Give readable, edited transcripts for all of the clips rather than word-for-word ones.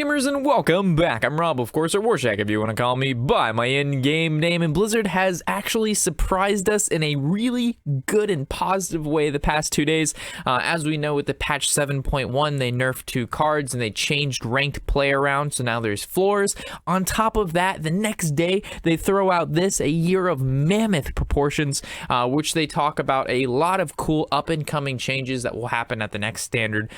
gamers, and welcome back. I'm Rob, of course, or Warshack if you want to call me by my in-game name, and Blizzard has actually surprised us in a really good and positive way the past 2 days. As we know, with the patch 7.1, they nerfed 2 cards and they changed ranked play around, so now there's floors. On top of that, the next day, they throw out this, a year of Mammoth proportions, which they talk about a lot of cool up-and-coming changes that will happen at the next standard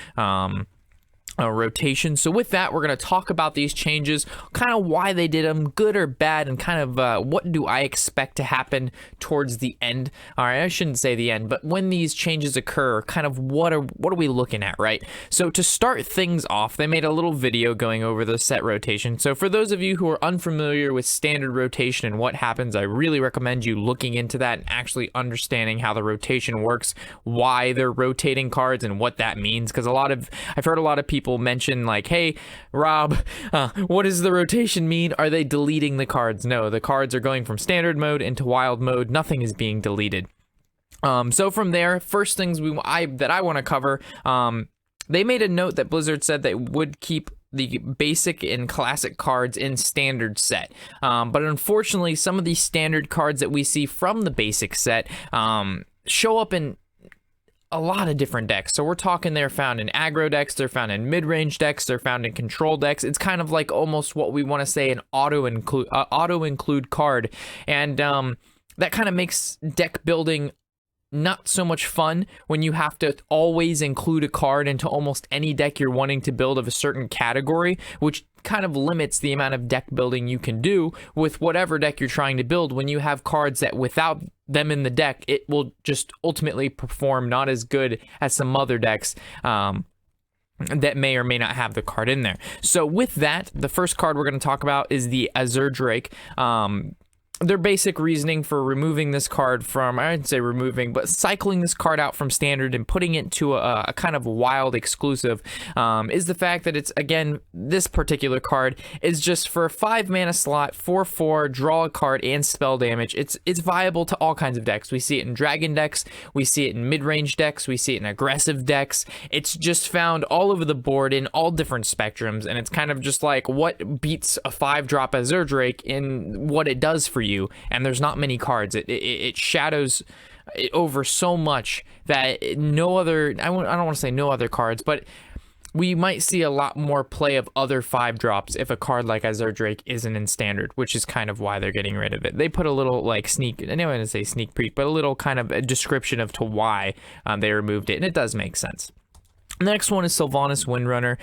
rotation. So with that, we're going to talk about these changes, kind of why they did them, good or bad, and kind of what do I expect to happen towards the end. All right, I shouldn't say the end, but when these changes occur, kind of what are we looking at, right? So to start things off, they made a little video going over the set rotation. So for those of you who are unfamiliar with standard rotation and what happens, I really recommend you looking into that and actually understanding how the rotation works, why they're rotating cards, and what that means. Because I've heard a lot of people mention like, hey Rob, what does the rotation mean? Are they deleting the cards? No, the cards are going from standard mode into wild mode. Nothing is being deleted. So from there, first things that I want to cover, they made a note that Blizzard said they would keep the basic and classic cards in standard set, but unfortunately some of these standard cards that we see from the basic set show up in a lot of different decks. So we're talking they're found in aggro decks, they're found in mid-range decks, they're found in control decks. It's kind of like almost what we want to say an auto-include card, and that kind of makes deck building not so much fun when you have to always include a card into almost any deck you're wanting to build of a certain category, which kind of limits the amount of deck building you can do with whatever deck you're trying to build when you have cards that without them in the deck, it will just ultimately perform not as good as some other decks that may or may not have the card in there. So with that, the first card we're going to talk about is the Azure Drake. Their basic reasoning for removing this card from, I didn't say removing, but cycling this card out from standard and putting it into a kind of wild exclusive is the fact that it's, again, this particular card is just for a 5 mana slot, 4/4, draw a card and spell damage. It's viable to all kinds of decks. We see it in dragon decks, we see it in mid-range decks, we see it in aggressive decks. It's just found all over the board in all different spectrums, and it's kind of just like what beats a 5-drop Azure Drake in what it does for you, and there's not many cards. It shadows it over so much that no other, I don't want to say no other cards, but we might see a lot more play of other 5-drops if a card like Azure Drake isn't in standard, which is kind of why they're getting rid of it. They put a little like sneak, I don't want to say sneak peek, but a little kind of a description of to why they removed it, and it does make sense. The next one is Sylvanas Windrunner.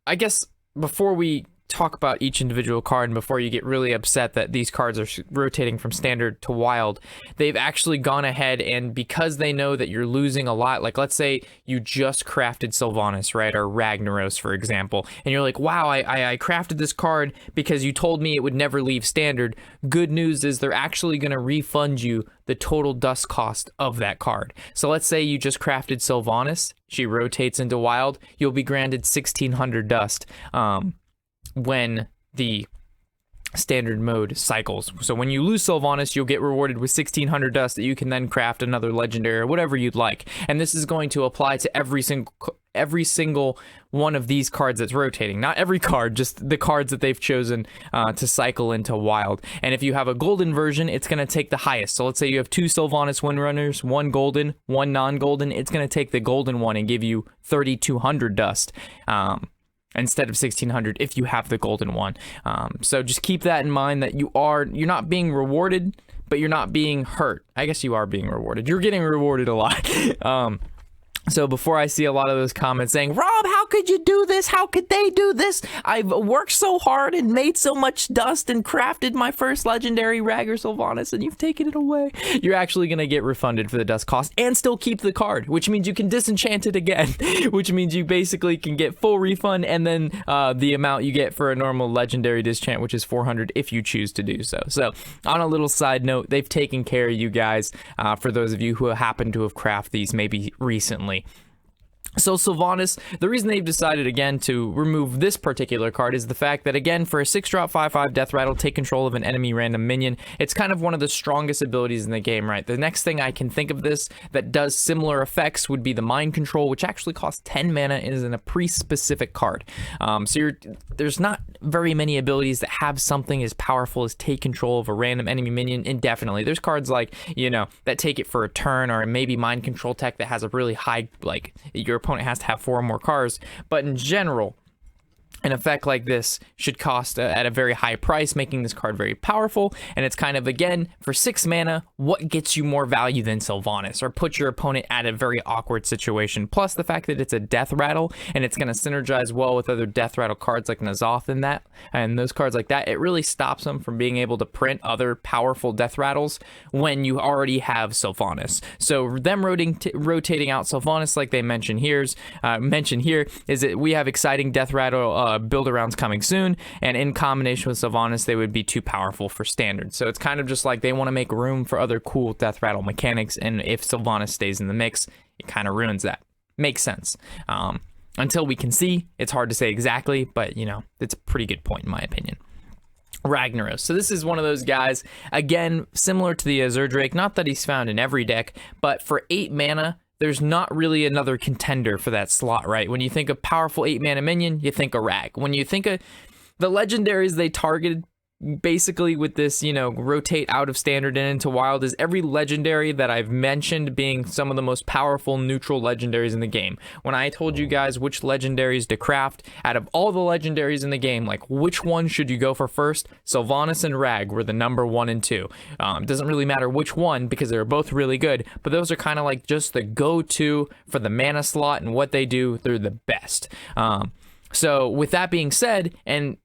I guess before we talk about each individual card and before you get really upset that these cards are rotating from standard to wild, they've actually gone ahead, and because they know that you're losing a lot, like let's say you just crafted Sylvanas, right, or Ragnaros for example, and you're like, wow, I crafted this card because you told me it would never leave standard. Good news is they're actually going to refund you the total dust cost of that card. So let's say you just crafted Sylvanas, she rotates into wild, you'll be granted 1600 dust when the standard mode cycles. So when you lose Sylvanas, you'll get rewarded with 1600 dust that you can then craft another legendary or whatever you'd like. And this is going to apply to every single one of these cards that's rotating. Not every card, just the cards that they've chosen to cycle into wild. And if you have a golden version, it's going to take the highest. So let's say you have 2 Sylvanas Windrunners, 1 golden, 1 non-golden. It's going to take the golden one and give you 3200 dust. Instead of 1600 if you have the golden one. So just keep that in mind, that you're not being rewarded, but you're not being hurt. I guess you are being rewarded. You're getting rewarded a lot. So before I see a lot of those comments saying, Rob, how could you do this? How could they do this? I've worked so hard and made so much dust and crafted my first legendary Rag or Sylvanas, and you've taken it away. You're actually going to get refunded for the dust cost and still keep the card, which means you can disenchant it again, which means you basically can get full refund and then the amount you get for a normal legendary disenchant, which is 400 if you choose to do so. So on a little side note, they've taken care of you guys for those of you who happen to have crafted these maybe recently. So Sylvanas, the reason they've decided again to remove this particular card is the fact that, again, for a 6-drop 5/5 Death Rattle, take control of an enemy random minion. It's kind of one of the strongest abilities in the game, right? The next thing I can think of this that does similar effects would be the Mind Control, which actually costs 10 mana and is in a pre-specific card. There's not very many abilities that have something as powerful as take control of a random enemy minion indefinitely. There's cards like, that take it for a turn, or maybe Mind Control tech that has a really high, like, your opponent has to have 4 or more cards, but in general, an effect like this should cost at a very high price, making this card very powerful. And it's kind of, again, for 6 mana, what gets you more value than Sylvanas, or put your opponent at a very awkward situation. Plus the fact that it's a Death Rattle, and it's going to synergize well with other Death Rattle cards like N'Zoth and those cards like that. It really stops them from being able to print other powerful Death Rattles when you already have Sylvanas. So them rotating out Sylvanas, like they mention here, is that we have exciting Death Rattle build arounds coming soon, and in combination with Sylvanas, they would be too powerful for standard. So it's kind of just like they want to make room for other cool Death Rattle mechanics, and if Sylvanas stays in the mix, it kind of ruins that. Makes sense. Until we can see, it's hard to say exactly, but it's a pretty good point in my opinion. Ragnaros. So this is one of those guys, again, similar to the Azure Drake, not that he's found in every deck, but for 8 mana, there's not really another contender for that slot, right? When you think of powerful 8-mana minion, you think of Rag. When you think of the legendaries they targeted basically with this, rotate out of standard and into wild, is every legendary that I've mentioned being some of the most powerful neutral legendaries in the game. When I told you guys which legendaries to craft, out of all the legendaries in the game, like which one should you go for first, Sylvanas and Rag were the number 1 and 2. It doesn't really matter which one because they're both really good, but those are kind of like just the go-to for the mana slot, and what they do, they're the best. So with that being said, and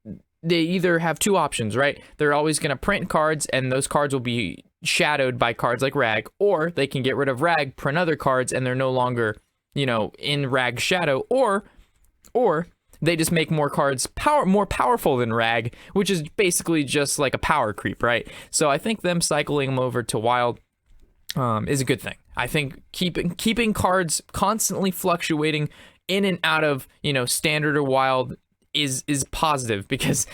they either have 2 options, right? They're always going to print cards, and those cards will be shadowed by cards like Rag, or they can get rid of Rag, print other cards, and they're no longer, in Rag's shadow, or they just make more cards more powerful than Rag, which is basically just like a power creep, right? So I think them cycling them over to wild is a good thing. I think keeping cards constantly fluctuating in and out of, standard or wild is positive, because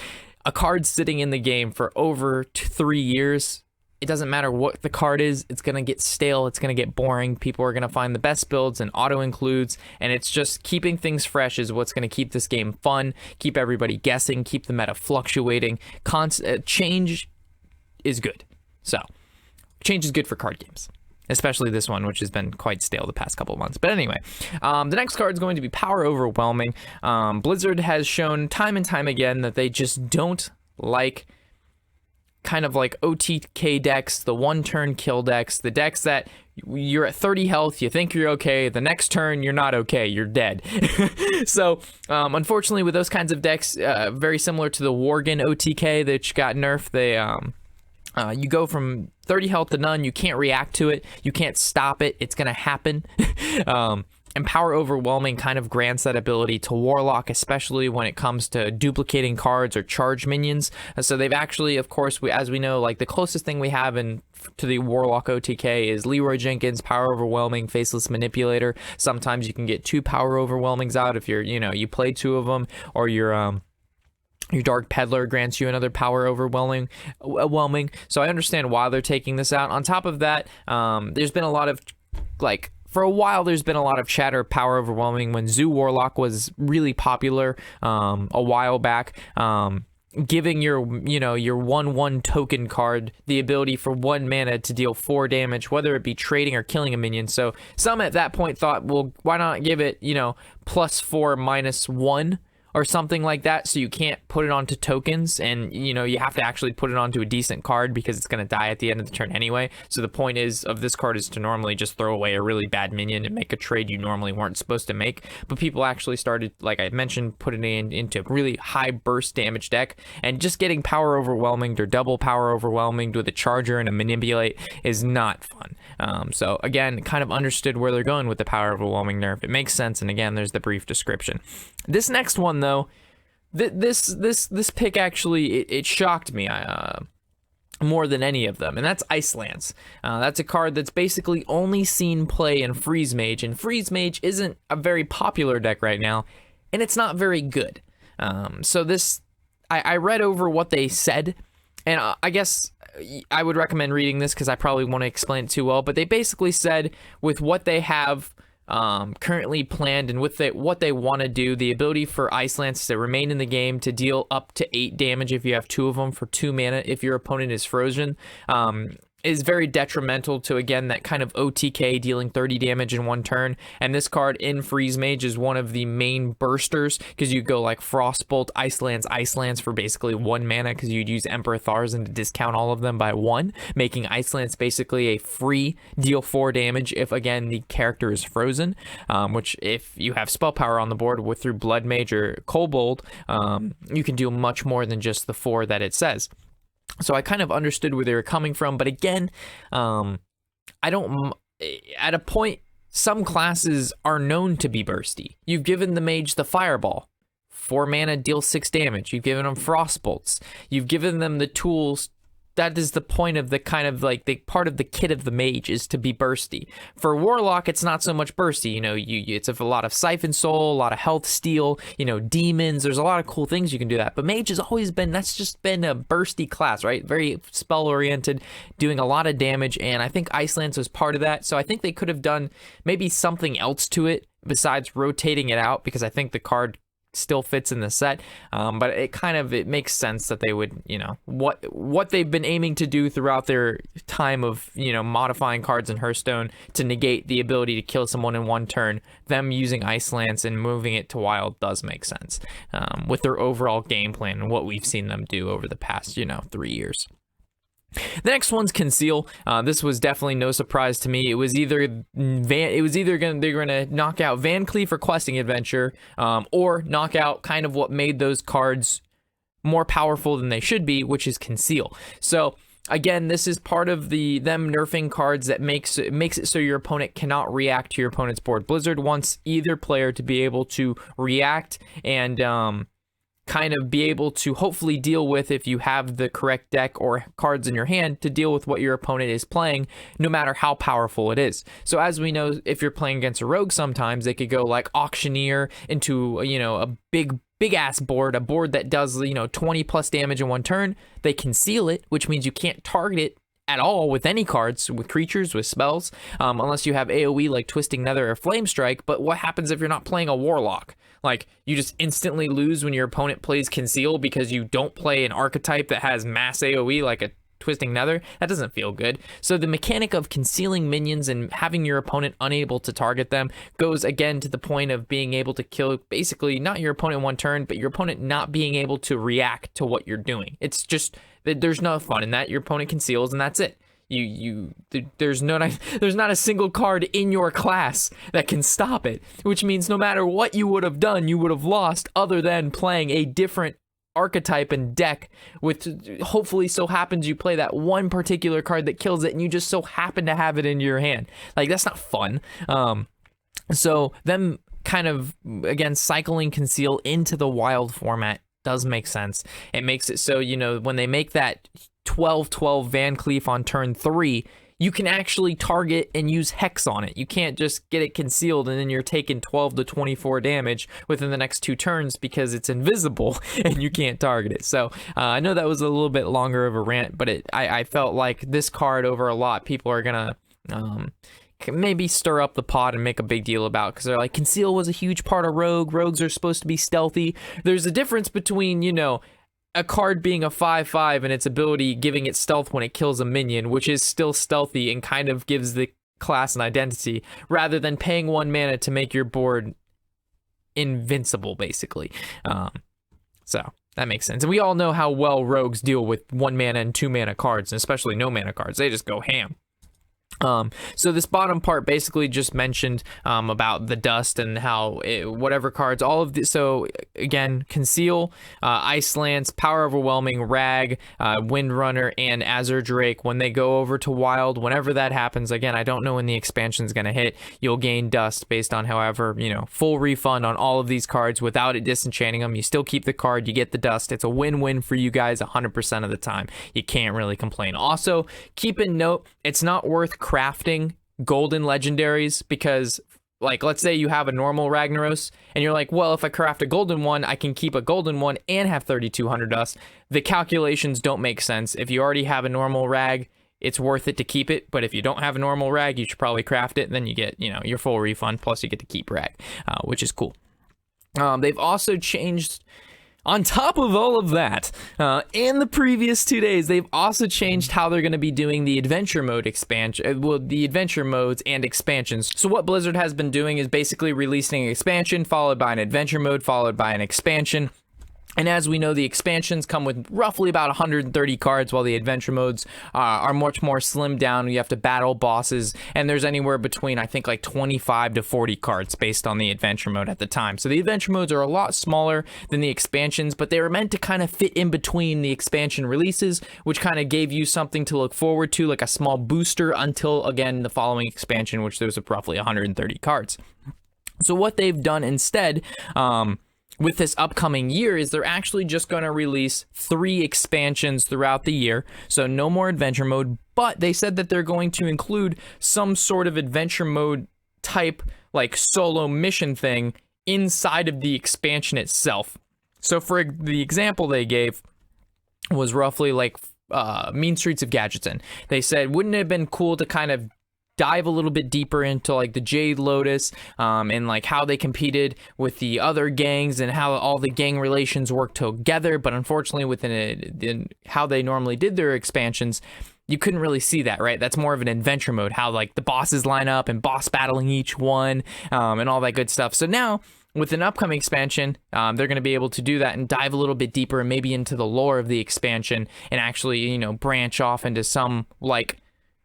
a card sitting in the game for over 3 years, it doesn't matter what the card is, it's going to get stale, it's going to get boring, people are going to find the best builds and auto includes, and it's just keeping things fresh is what's going to keep this game fun, keep everybody guessing, keep the meta fluctuating. Change is good. So change is good for card games, especially this one, which has been quite stale the past couple of months. But anyway, the next card is going to be Power Overwhelming. Blizzard has shown time and time again that they just don't like kind of like OTK decks, the one-turn kill decks, the decks that you're at 30 health, you think you're okay, the next turn you're not okay, you're dead. So unfortunately with those kinds of decks, very similar to the Worgen OTK that got nerfed, they you go from 30 health to none, you can't react to it, you can't stop it, it's gonna happen. And Power Overwhelming kind of grants that ability to Warlock, especially when it comes to duplicating cards or charge minions. So they've actually, of course, as we know, like the closest thing we have to the Warlock OTK is Leroy Jenkins, Power Overwhelming, Faceless Manipulator. Sometimes you can get 2 Power Overwhelmings out if you're, you play 2 of them, or your Dark Peddler grants you another Power Overwhelming. So I understand why they're taking this out. On top of that, there's been a lot of, for a while, there's been a lot of chatter of Power Overwhelming when Zoo Warlock was really popular a while back. Giving your 1/1 token card the ability for 1 mana to deal 4 damage, whether it be trading or killing a minion. So some at that point thought, well, why not give it, +4 -1 or something like that, so you can't put it onto tokens, and you have to actually put it onto a decent card because it's going to die at the end of the turn anyway. So the point of this card is to normally just throw away a really bad minion and make a trade you normally weren't supposed to make. But people actually started, like I mentioned, putting it into really high burst damage deck, and just getting Power Overwhelming or double Power Overwhelming with a charger and a manipulate is not fun. So again, kind of understood where they're going with the Power Overwhelming nerf. It makes sense, and again, there's the brief description. This next one though, this pick actually it shocked me. more than any of them, and that's Ice Lance. That's a card that's basically only seen play in Freeze Mage, and Freeze Mage isn't a very popular deck right now, and it's not very good. So this, I read over what they said, and I guess I would recommend reading this because I probably won't explain it too well, but they basically said with what they have currently planned and with what they want to do, the ability for Ice Lance to remain in the game to deal up to 8 damage if you have 2 of them for 2 mana if your opponent is frozen, is very detrimental to, again, that kind of OTK dealing 30 damage in 1 turn. And this card in Freeze Mage is one of the main bursters because you go like Frostbolt, Ice Lance for basically 1 mana because you'd use Emperor Tharzan to discount all of them by 1, making Ice Lance basically a free deal 4 damage if, again, the character is frozen, which if you have spell power on the board through Blood Mage or Kobold, you can do much more than just the 4 that it says. So I kind of understood where they were coming from, but again, I don't, at a point, some classes are known to be bursty. You've given the mage the Fireball, 4 mana, deal 6 damage. You've given them Frostbolts. You've given them the tools. That is the point of the kind of like the part of the kit of the mage is to be bursty. For Warlock, it's not so much bursty. You know, it's a lot of Siphon Soul, a lot of health steal, you know, demons. There's a lot of cool things you can do that. But mage has always been, that's just been a bursty class, right? Very spell oriented, doing a lot of damage. And I think Ice Lance was part of that. So I think they could have done maybe something else to it besides rotating it out, because I think the card still fits in the set, but it makes sense that they would, you know, what they've been aiming to do throughout their time of, you know, modifying cards in Hearthstone to negate the ability to kill someone in 1 turn. Them using Ice Lance and moving it to wild does make sense with their overall game plan and what we've seen them do over the past, you know, 3 years. The next one's Conceal. This was definitely no surprise to me. It was either they're gonna knock out Van Cleef or Questing Adventure, or knock out kind of what made those cards more powerful than they should be, which is Conceal. So again, this is part of them nerfing cards that makes it so your opponent cannot react to your opponent's board. Blizzard wants either player to be able to react and kind of be able to hopefully deal with, if you have the correct deck or cards in your hand, to deal with what your opponent is playing, no matter how powerful it is. So as we know, if you're playing against a rogue, sometimes they could go like Auctioneer into, you know, a big ass board, a board that does, you know, 20 plus damage in 1 turn. They conceal it, which means you can't target it at all with any cards, with creatures, with spells, unless you have AoE like Twisting Nether or Flame Strike. But what happens if you're not playing a Warlock? Like, you just instantly lose when your opponent plays Conceal because you don't play an archetype that has mass AoE like a Twisting Nether. That doesn't feel good. So the mechanic of concealing minions and having your opponent unable to target them goes again to the point of being able to kill basically not your opponent in 1 turn, but your opponent not being able to react to what you're doing. It's just, there's no fun in that. Your opponent conceals and that's it. There's not a single card in your class that can stop it, which means no matter what you would have done, you would have lost, other than playing a different archetype and deck with, hopefully so happens you play that one particular card that kills it and you just so happen to have it in your hand. Like, that's not fun. So them kind of, again, cycling Conceal into the wild format does make sense. It makes it so, you know, when they make that 12/12 Van Cleef on turn 3, you can actually target and use Hex on it. You can't just get it concealed and then you're taking 12 to 24 damage within the next 2 turns because it's invisible and you can't target it. So I know that was a little bit longer of a rant, but I felt like this card over a lot, people are gonna maybe stir up the pot and make a big deal about, because they're like, Conceal was a huge part of Rogue. Rogues are supposed to be stealthy. There's a difference between, you know, a card being a 5/5 and its ability giving it stealth when it kills a minion, which is still stealthy and kind of gives the class an identity, rather than paying 1 mana to make your board invincible, basically. So that makes sense. And we all know how well rogues deal with 1 mana and 2 mana cards, and especially no mana cards. They just go ham. So this bottom part basically just mentioned about the dust and how whatever cards, all of this. So again, Conceal, Ice Lance, Power Overwhelming, Rag, Windrunner, and Azure Drake, when they go over to Wild, whenever that happens, again, I don't know when the expansion is going to hit, you'll gain dust based on however, full refund on all of these cards without it disenchanting them. You still keep the card, you get the dust. It's a win-win for you guys 100% of the time. You can't really complain. Also, keep in note, it's not worth crafting golden legendaries, because like, let's say you have a normal Ragnaros and you're like, well, if I craft a golden one, I can keep a golden one and have 3,200 dust. The calculations don't make sense. If you already have a normal rag, it's worth it to keep it, but if you don't have a normal rag, you should probably craft it, and then you get your full refund, plus you get to keep rag, which is cool. They've also changed, on top of all of that, in the previous 2 days, they've also changed how they're going to be doing the adventure mode expansion, the adventure modes and expansions. So what Blizzard has been doing is basically releasing an expansion, followed by an adventure mode, followed by an expansion. And as we know, the expansions come with roughly about 130 cards, while the adventure modes are much more slimmed down. You have to battle bosses, and there's anywhere between, I think, like 25 to 40 cards based on the adventure mode at the time. So the adventure modes are a lot smaller than the expansions, but they were meant to kind of fit in between the expansion releases, which kind of gave you something to look forward to, like a small booster, until, again, the following expansion, which there was roughly 130 cards. So what they've done instead, with this upcoming year, is they're actually just going to release 3 expansions throughout the year. So no more adventure mode, but they said that they're going to include some sort of adventure mode type, like solo mission thing inside of the expansion itself. So for the example they gave was roughly like Mean Streets of Gadgeton. They said, wouldn't it have been cool to kind of dive a little bit deeper into like the Jade Lotus, and like how they competed with the other gangs and how all the gang relations work together. But unfortunately, within how they normally did their expansions, you couldn't really see that, right? That's more of an adventure mode, how like the bosses line up and boss battling each one, and all that good stuff. So now, with an upcoming expansion, they're going to be able to do that and dive a little bit deeper and maybe into the lore of the expansion, and actually, branch off into some like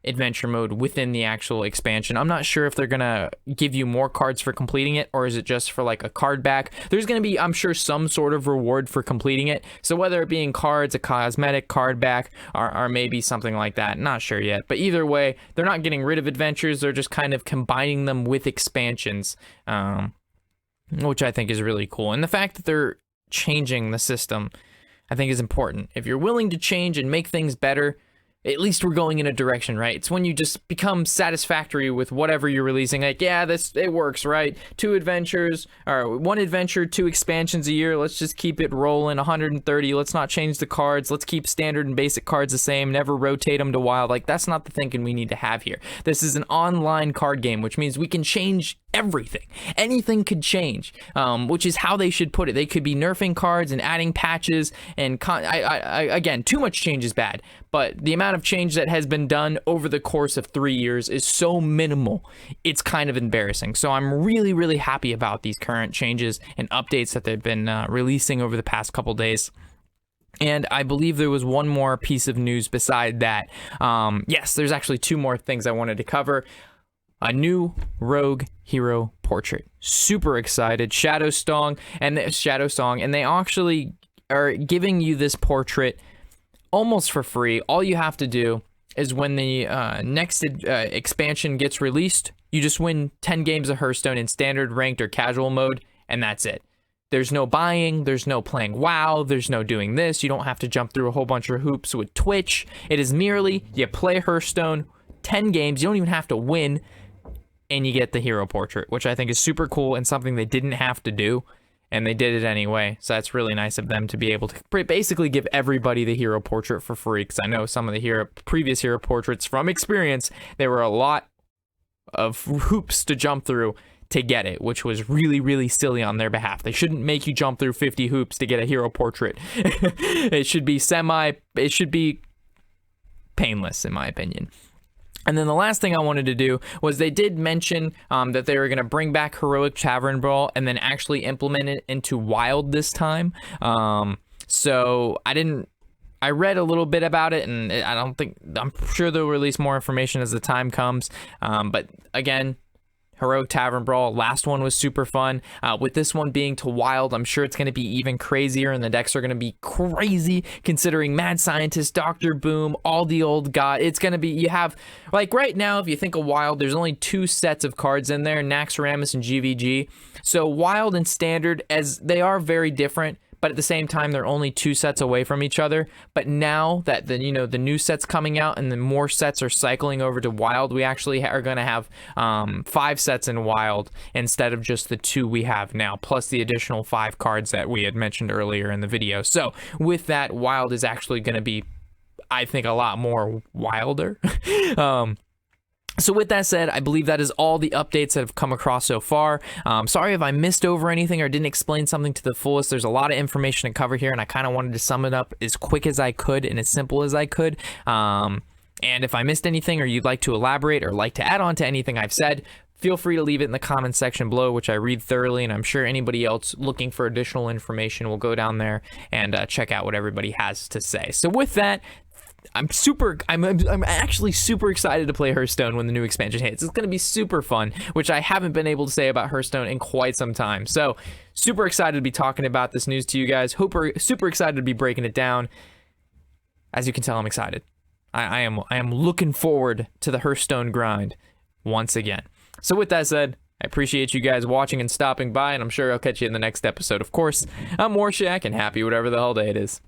adventure mode within the actual expansion. I'm not sure if they're gonna give you more cards for completing it, or is it just for like a card back. There's gonna be, I'm sure, some sort of reward for completing it, so whether it being cards, a cosmetic, card back, or maybe something like that, not sure yet. But either way, they're not getting rid of adventures, they're just kind of combining them with expansions, which I think is really cool. And the fact that they're changing the system, I think, is important. If you're willing to change and make things better, at least we're going in a direction, right? It's when you just become satisfactory with whatever you're releasing. Like, yeah, it works, right? 2 adventures, or 1 adventure, 2 expansions a year. Let's just keep it rolling. 130. Let's not change the cards. Let's keep standard and basic cards the same. Never rotate them to wild. Like, that's not the thinking we need to have here. This is an online card game, which means we can change everything. Anything could change, which is how they should put it. They could be nerfing cards and adding patches, and again, too much change is bad, but the amount of change that has been done over the course of 3 years is so minimal, it's kind of embarrassing. So I'm really, really happy about these current changes and updates that they've been releasing over the past couple days. And I believe there was one more piece of news beside that. Yes, there's actually 2 more things I wanted to cover. A new rogue hero portrait. Super excited. Shadow Song, and they actually are giving you this portrait almost for free. All you have to do is, when the next expansion gets released, you just win 10 games of Hearthstone in standard, ranked, or casual mode, and that's it. There's no buying, there's no playing WoW, there's no doing this. You don't have to jump through a whole bunch of hoops with Twitch. It is merely, you play Hearthstone, 10 games, you don't even have to win, and you get the hero portrait, which I think is super cool and something they didn't have to do, and they did it anyway. So that's really nice of them to be able to basically give everybody the hero portrait for free, because I know some of the previous hero portraits, from experience, there were a lot of hoops to jump through to get it, which was really, really silly on their behalf. They shouldn't make you jump through 50 hoops to get a hero portrait. It should be painless, in my opinion. And then the last thing I wanted to do was, they did mention that they were going to bring back Heroic Tavern Brawl and then actually implement it into Wild this time. So I didn't I read a little bit about it, and I'm sure they'll release more information as the time comes. But again, Heroic Tavern Brawl, last one was super fun. With this one being to Wild, I'm sure it's going to be even crazier, and the decks are going to be crazy considering Mad Scientist, Dr. Boom, all the old god. It's going to be, you have, like right now, if you think of Wild, there's only 2 sets of cards in there, Naxxramas and GVG. So Wild and Standard, as they are very different, but at the same time, they're only 2 sets away from each other. But now that the new set's coming out and the more sets are cycling over to Wild, we actually are going to have 5 sets in Wild instead of just the 2 we have now, plus the additional 5 cards that we had mentioned earlier in the video. So with that, Wild is actually going to be, I think, a lot more wilder. So with that said, I believe that is all the updates that have come across so far. Sorry if I missed over anything or didn't explain something to the fullest. There's a lot of information to cover here, and I kind of wanted to sum it up as quick as I could and as simple as I could. And if I missed anything or you'd like to elaborate or like to add on to anything I've said, feel free to leave it in the comments section below, which I read thoroughly, and I'm sure anybody else looking for additional information will go down there and check out what everybody has to say. So with that, I'm actually super excited to play Hearthstone when the new expansion hits. It's going to be super fun, which I haven't been able to say about Hearthstone in quite some time. So super excited to be talking about this news to you guys. Super excited to be breaking it down. As you can tell, I'm excited. I am looking forward to the Hearthstone grind once again. So with that said, I appreciate you guys watching and stopping by, and I'm sure I'll catch you in the next episode. Of course, I'm Warshack, and happy whatever the hell day it is.